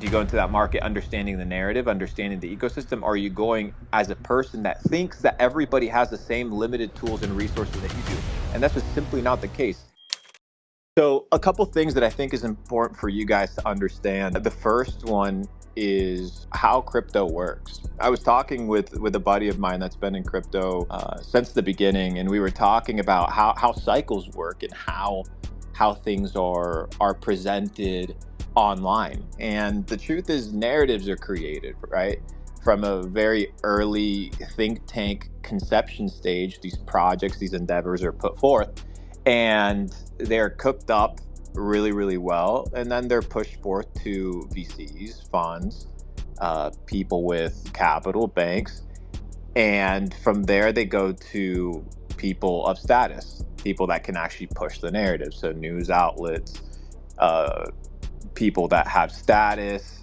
Do you go into that market understanding the narrative, understanding the ecosystem? Or are you going as a person that thinks that everybody has the same limited tools and resources that you do? And that's just simply not the case. So a couple things that I think is important for you guys to understand. The first one is how crypto works. I was talking with a buddy of mine that's been in crypto since the beginning, and we were talking about how cycles work and how things are presented online. And the truth is, narratives are created, right? From a very early think tank conception stage, these projects, these endeavors are put forth, and they're cooked up really, really well. And then they're pushed forth to VCs, funds, people with capital, banks. And from there, they go to people of status, people that can actually push the narrative. So, news outlets, uh, people that have status,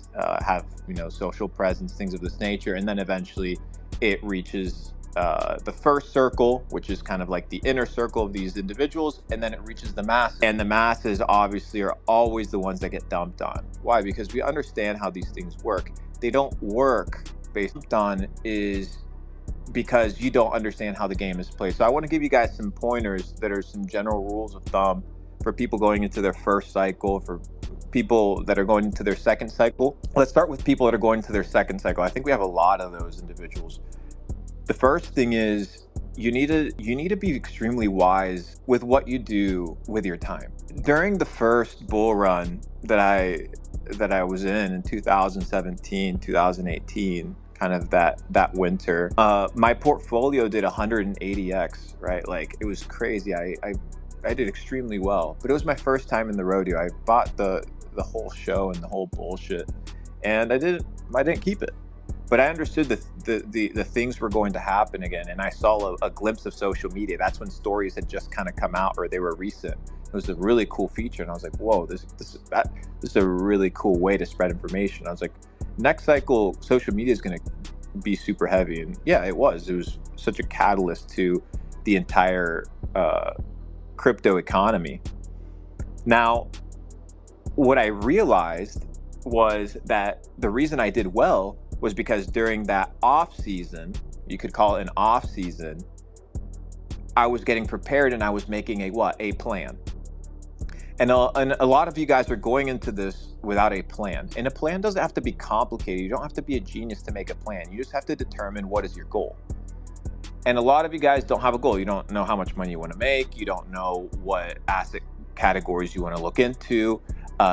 have social presence, things of this nature, and then eventually it reaches the first circle, which is kind of like the inner circle of these individuals, and then it reaches the mass. And the masses obviously are always the ones that get dumped on. Why? Because we understand how these things work. They don't work based on is because you don't understand how the game is played. So I want to give you guys some pointers that are some general rules of thumb for people going into their first cycle, for people that are going into their second cycle. Let's start with people that are going into their second cycle. I think we have a lot of those individuals. The first thing is you need to be extremely wise with what you do with your time. During the first bull run that I was in 2017, 2018, kind of that winter, my portfolio did 180x, right? Like, it was crazy. I did extremely well, but it was my first time in the rodeo. I bought the whole show and the whole bullshit, and I didn't keep it. But I understood the things were going to happen again, and I saw a glimpse of social media. That's when stories had just kind of come out, or they were recent. It was a really cool feature, and I was like, "Whoa, this is a really cool way to spread information." I was like, "Next cycle, social media is going to be super heavy," and yeah, it was. It was such a catalyst to the entire crypto economy. Now, what I realized was that the reason I did well was because during that off season, you could call it an off season, I was getting prepared and I was making a plan. And a lot of you guys are going into this without a plan. And a plan doesn't have to be complicated. You don't have to be a genius to make a plan. You just have to determine what is your goal. And a lot of you guys don't have a goal. You don't know how much money you want to make. You don't know what asset categories you want to look into.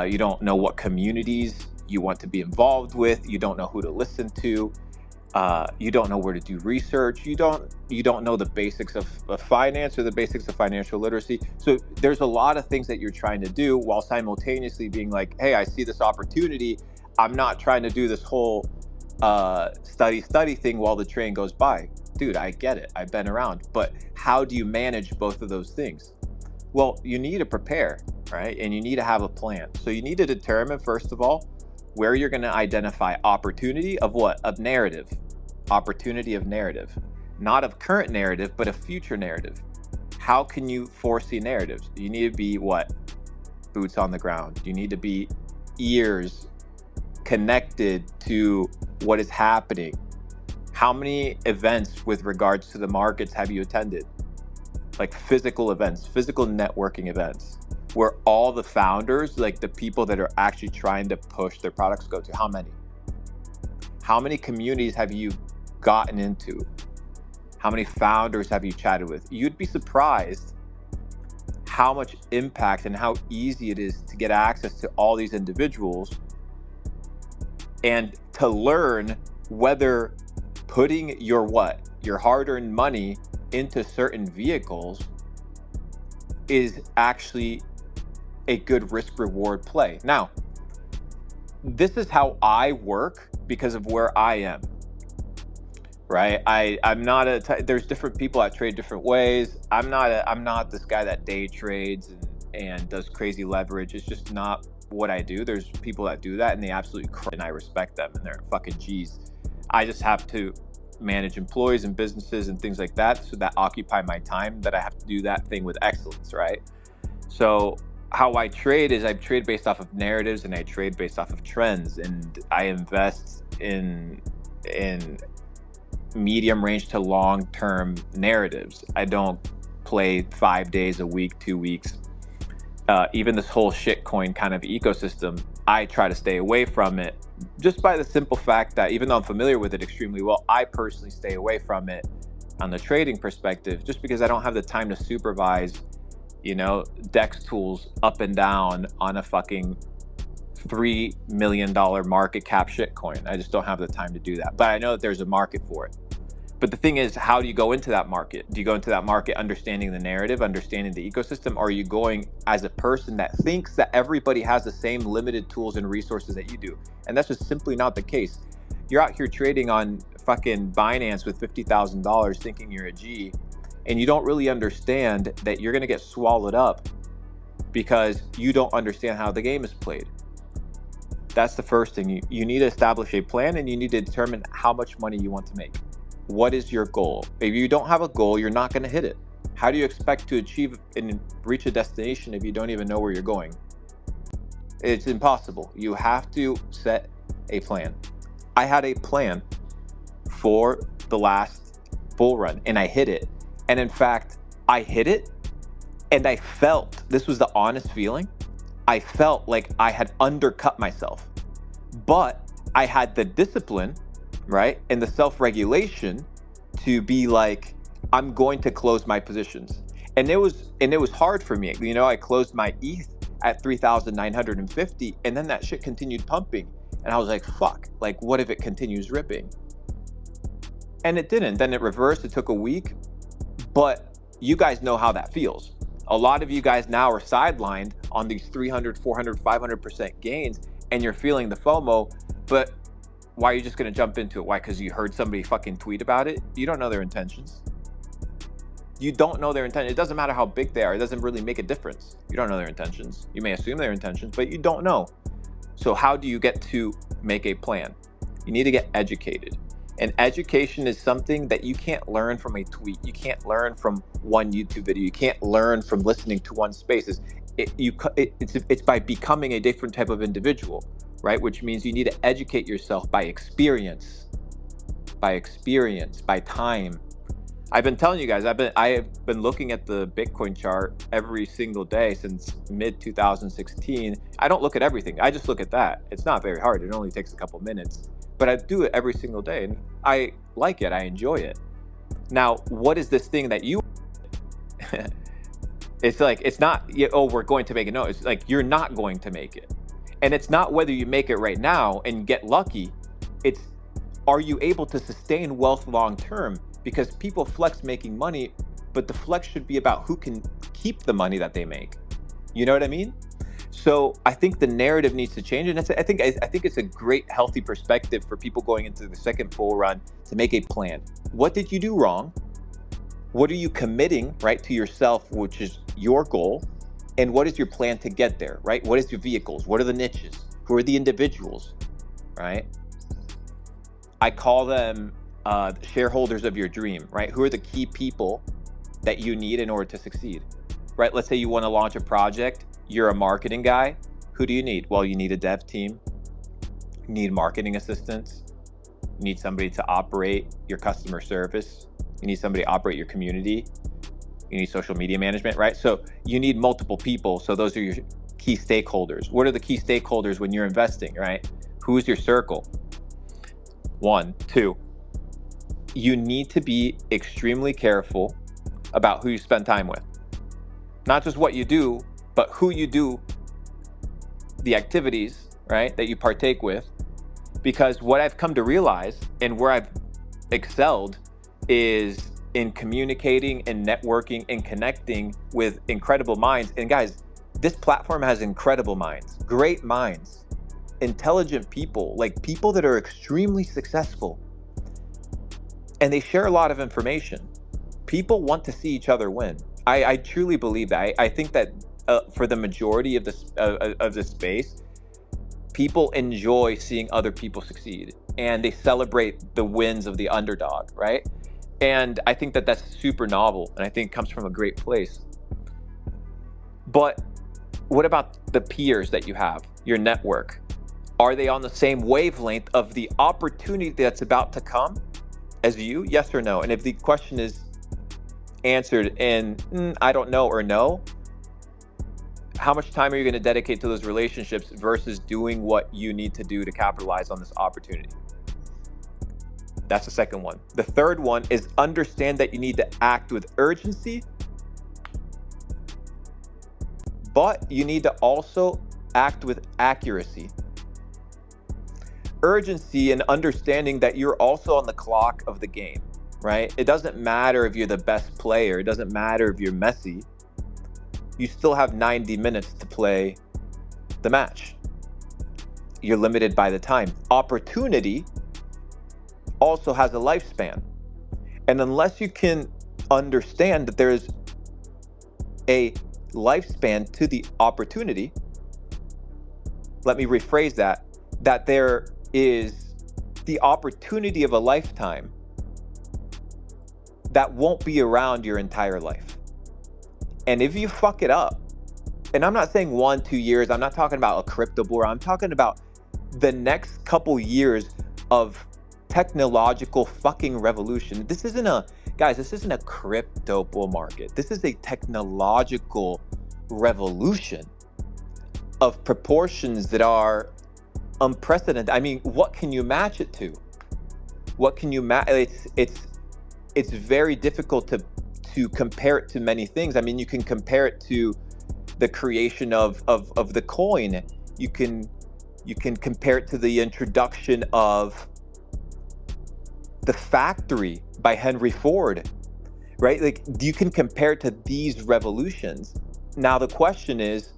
You don't know what communities you want to be involved with. You don't know who to listen to. You don't know where to do research. You don't know the basics of finance or the basics of financial literacy. So there's a lot of things that you're trying to do while simultaneously being like, hey, I see this opportunity. I'm not trying to do this whole study thing while the train goes by. Dude, I get it. I've been around. But how do you manage both of those things? Well, you need to prepare, right? And you need to have a plan. So you need to determine, first of all, where you're going to identify opportunity of what? Of narrative. Opportunity of narrative. Not of current narrative, but of future narrative. How can you foresee narratives? You need to be what? Boots on the ground. You need to be ears connected to what is happening. How many events with regards to the markets have you attended? Like physical events, physical networking events, where all the founders, like the people that are actually trying to push their products, go to. How many? How many communities have you gotten into? How many founders have you chatted with? You'd be surprised how much impact and how easy it is to get access to all these individuals and to learn whether putting your hard-earned money into certain vehicles is actually a good risk reward play. Now, this is how I work because of where I am, right? I'm not there's different people that trade different ways. I'm not this guy that day trades and does crazy leverage. It's just not what I do. There's people that do that and they absolutely crush, and I respect them and they're fucking G's. I just have to manage employees and businesses and things like that, so that occupy my time, that I have to do that thing with excellence, right? So how I trade is I trade based off of narratives, and I trade based off of trends, and I invest in medium range to long term narratives. I don't play 5 days a week, 2 weeks. Even this whole shitcoin kind of ecosystem, I try to stay away from it just by the simple fact that even though I'm familiar with it extremely well, I personally stay away from it on the trading perspective just because I don't have the time to supervise, DEX tools up and down on a fucking $3 million market cap shitcoin. I just don't have the time to do that. But I know that there's a market for it. But the thing is, how do you go into that market? Do you go into that market understanding the narrative, understanding the ecosystem? Or are you going as a person that thinks that everybody has the same limited tools and resources that you do? And that's just simply not the case. You're out here trading on fucking Binance with $50,000 thinking you're a G, and you don't really understand that you're going to get swallowed up because you don't understand how the game is played. That's the first thing. You need to establish a plan, and you need to determine how much money you want to make. What is your goal? If you don't have a goal, you're not going to hit it. How do you expect to achieve and reach a destination if you don't even know where you're going? It's impossible. You have to set a plan. I had a plan for the last bull run, and I hit it. And in fact, I hit it, and I felt, this was the honest feeling, I felt like I had undercut myself. But I had the discipline, right, and the self-regulation to be like, I'm going to close my positions. And it was hard for me. I closed my ETH at 3,950, and then that shit continued pumping. And I was like, fuck, like, what if it continues ripping? And it didn't. Then it reversed. It took a week. But you guys know how that feels. A lot of you guys now are sidelined on these 300, 400, 500% gains, and you're feeling the FOMO. But why are you just going to jump into it? Why? Because you heard somebody fucking tweet about it? You don't know their intentions. You don't know their intent. It doesn't matter how big they are. It doesn't really make a difference. You don't know their intentions. You may assume their intentions, but you don't know. So how do you get to make a plan? You need to get educated. And education is something that you can't learn from a tweet. You can't learn from one YouTube video. You can't learn from listening to one Spaces. It's by becoming a different type of individual, right? Which means you need to educate yourself by experience, by time. I've been telling you guys, I have been looking at the Bitcoin chart every single day since mid 2016. I don't look at everything. I just look at that. It's not very hard. It only takes a couple minutes, but I do it every single day, and I like it. I enjoy it. Now, what is this thing that you? It's like, it's not, oh, we're going to make it. No, it's like, you're not going to make it. And it's not whether you make it right now and get lucky. It's, are you able to sustain wealth long term? Because people flex making money, but the flex should be about who can keep the money that they make. You know what I mean? So I think the narrative needs to change, and I think it's a great, healthy perspective for people going into the second bull run to make a plan. What did you do wrong? What are you committing, right, to yourself, which is your goal, and what is your plan to get there, right? What is your vehicles? What are the niches? Who are the individuals, right? I call them shareholders of your dream, right? Who are the key people that you need in order to succeed, right? Let's say you want to launch a project. You're a marketing guy. Who do you need? Well, you need a dev team. You need marketing assistants. You need somebody to operate your customer service. You need somebody to operate your community. You need social media management, right? So you need multiple people. So those are your key stakeholders. What are the key stakeholders when you're investing, right? Who's your circle? 1, 2. You need to be extremely careful about who you spend time with. Not just what you do, but who you do the activities, right, that you partake with. Because what I've come to realize and where I've excelled is in communicating and networking and connecting with incredible minds. And guys, this platform has incredible minds, great minds, intelligent people, like people that are extremely successful. And they share a lot of information. People want to see each other win. I truly believe that. I think that for the majority of this space, people enjoy seeing other people succeed, and they celebrate the wins of the underdog, right? And I think that that's super novel, and I think it comes from a great place. But What about the peers that you have, your network? Are they on the same wavelength of the opportunity that's about to come as you? Yes or no? And if the question is answered in I don't know or no, how much time are you going to dedicate to those relationships versus doing what you need to do to capitalize on this opportunity? That's the second one. The third one is understand that you need to act with urgency, but you need to also act with accuracy. Urgency and understanding that you're also on the clock of the game, right? It doesn't matter if you're the best player. It doesn't matter if you're Messi. You still have 90 minutes to play the match. You're limited by the time. Opportunity also has a lifespan. And unless you can understand that there's a lifespan to the opportunity, let me rephrase that there is the opportunity of a lifetime that won't be around your entire life. And if you fuck it up, and I'm not saying 1-2 years, I'm not talking about a crypto bull, I'm talking about the next couple years of technological fucking revolution. This isn't a crypto bull market. This is a technological revolution of proportions that are unprecedented. I mean, what can you match it to? What can you match? It's very difficult to compare it to many things. I mean, you can compare it to the creation of the coin. You can compare it to the introduction of the factory by Henry Ford, right? Like, you can compare it to these revolutions. Now the question is,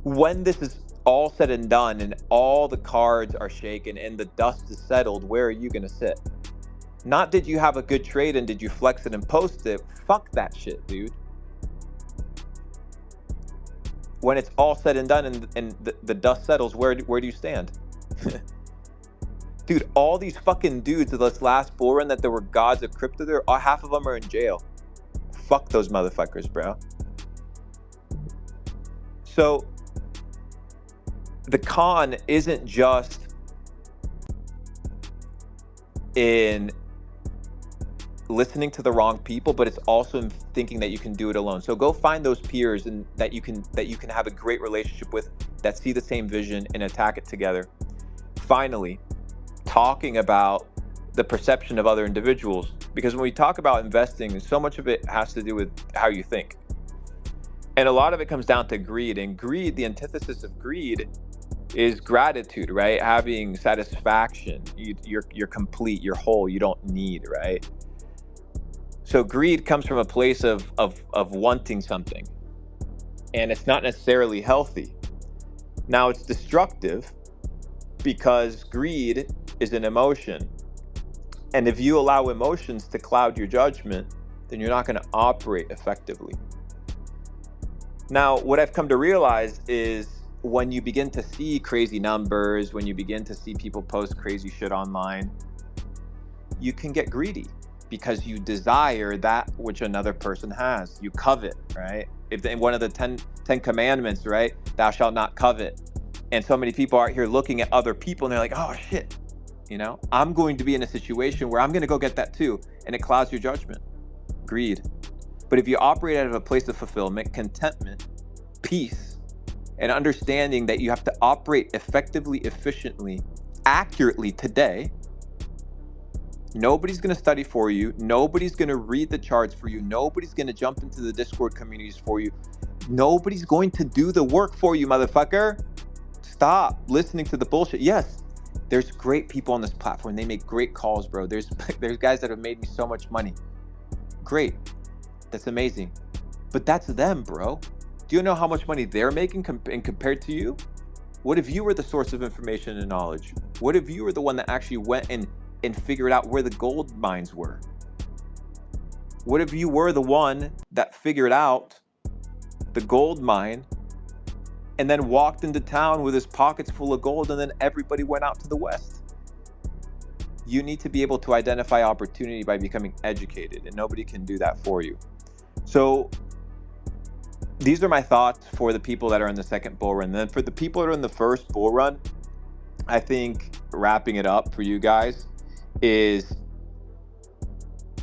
when this is all said and done and all the cards are shaken and the dust is settled, where are you going to sit? Not did you have a good trade and did you flex it and post it? Fuck that shit, dude. When it's all said and done and the dust settles, where do you stand? Dude, all these fucking dudes of this last bull run that there were gods of crypto there, half of them are in jail. Fuck those motherfuckers, bro. So the con isn't just in listening to the wrong people, but it's also in thinking that you can do it alone. So go find those peers and that you can have a great relationship with, that see the same vision and attack it together. Finally, talking about the perception of other individuals, because when we talk about investing, so much of it has to do with how you think. And a lot of it comes down to greed. And greed, the antithesis of greed, is gratitude, right? Having satisfaction. You're complete, you're whole, you don't need, right? So greed comes from a place of wanting something. And it's not necessarily healthy. Now, it's destructive because greed is an emotion. And if you allow emotions to cloud your judgment, then you're not going to operate effectively. Now, what I've come to realize is when you begin to see crazy numbers, when you begin to see people post crazy shit online, you can get greedy because you desire that which another person has. You covet, right? If one of the 10 commandments, right? Thou shalt not covet. And so many people are here looking at other people and they're like, oh shit, I'm going to be in a situation where I'm going to go get that too. And it clouds your judgment. Greed. But if you operate out of a place of fulfillment, contentment, peace, and understanding that you have to operate effectively, efficiently, accurately today, nobody's going to study for you. Nobody's going to read the charts for you. Nobody's going to jump into the Discord communities for you. Nobody's going to do the work for you, motherfucker. Stop listening to the bullshit. Yes, there's great people on this platform. They make great calls, bro. There's guys that have made me so much money. Great. That's amazing. But that's them, bro. Do you know how much money they're making compared to you? What if you were the source of information and knowledge? What if you were the one that actually went and figured out where the gold mines were? What if you were the one that figured out the gold mine and then walked into town with his pockets full of gold and then everybody went out to the west? You need to be able to identify opportunity by becoming educated, and nobody can do that for you. So these are my thoughts for the people that are in the second bull run. Then for the people that are in the first bull run, I think wrapping it up for you guys is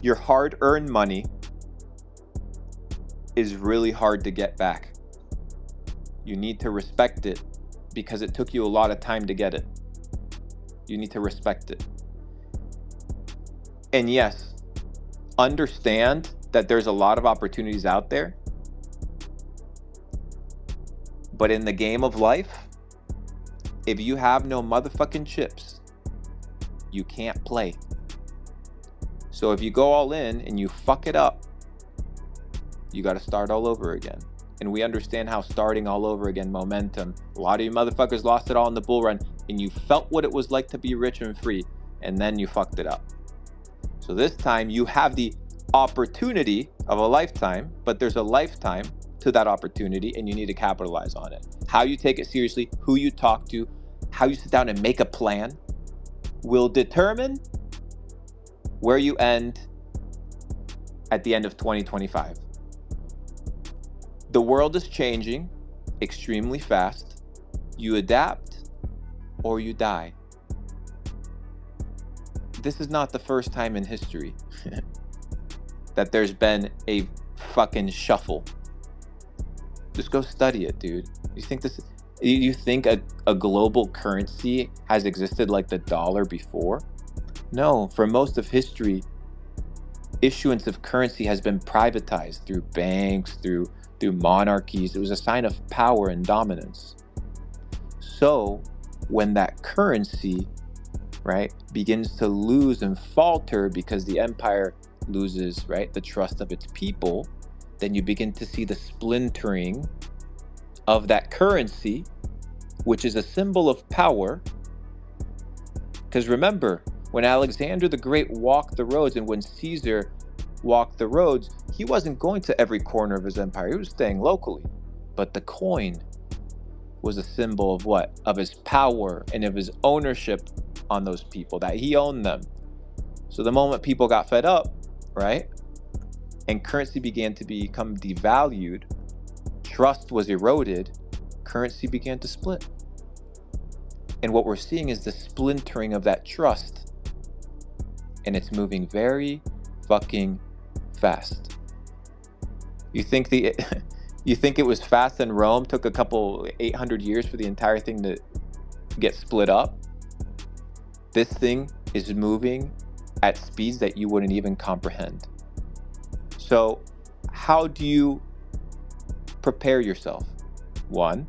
your hard-earned money is really hard to get back. You need to respect it because it took you a lot of time to get it. You need to respect it. And yes, understand that there's a lot of opportunities out there. But in the game of life, if you have no motherfucking chips, you can't play. So if you go all in and you fuck it up, you got to start all over again. And we understand how starting all over again, momentum. A lot of you motherfuckers lost it all in the bull run, and you felt what it was like to be rich and free, and then you fucked it up. So this time you have the opportunity of a lifetime, but there's a lifetime to that opportunity, and you need to capitalize on it. How you take it seriously, who you talk to, how you sit down and make a plan will determine where you end at the end of 2025. The world is changing extremely fast. You adapt or you die. This is not the first time in history that there's been a fucking shuffle. Just go study it, dude. You think a global currency has existed like the dollar before? No, for most of history, issuance of currency has been privatized through banks, through monarchies. It was a sign of power and dominance. So when that currency, right, begins to lose and falter because the empire loses, right, the trust of its people, then you begin to see the splintering of that currency, which is a symbol of power. Because remember, when Alexander the Great walked the roads and when Caesar walked the roads, he wasn't going to every corner of his empire. He was staying locally. But the coin was a symbol of what? Of his power and of his ownership on those people, that he owned them. So the moment people got fed up, right, and currency began to become devalued, trust was eroded, currency began to split. And what we're seeing is the splintering of that trust. And it's moving very fucking fast. You think it was fast in Rome, took a couple 800 years for the entire thing to get split up? This thing is moving at speeds that you wouldn't even comprehend. So how do you prepare yourself? 1,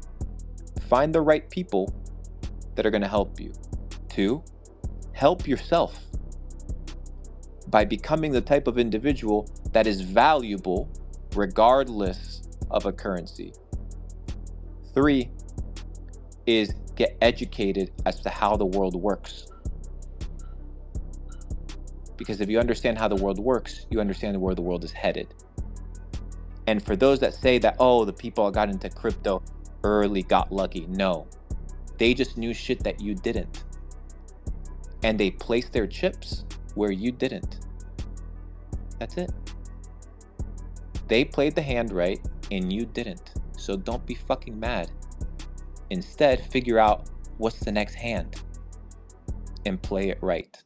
find the right people that are going to help you. 2, help yourself by becoming the type of individual that is valuable regardless of a currency. 3 is get educated as to how the world works. Because if you understand how the world works, you understand where the world is headed. And for those that say that, oh, the people that got into crypto early got lucky. No, they just knew shit that you didn't. And they placed their chips where you didn't. That's it. They played the hand right and you didn't. So don't be fucking mad. Instead, figure out what's the next hand and play it right.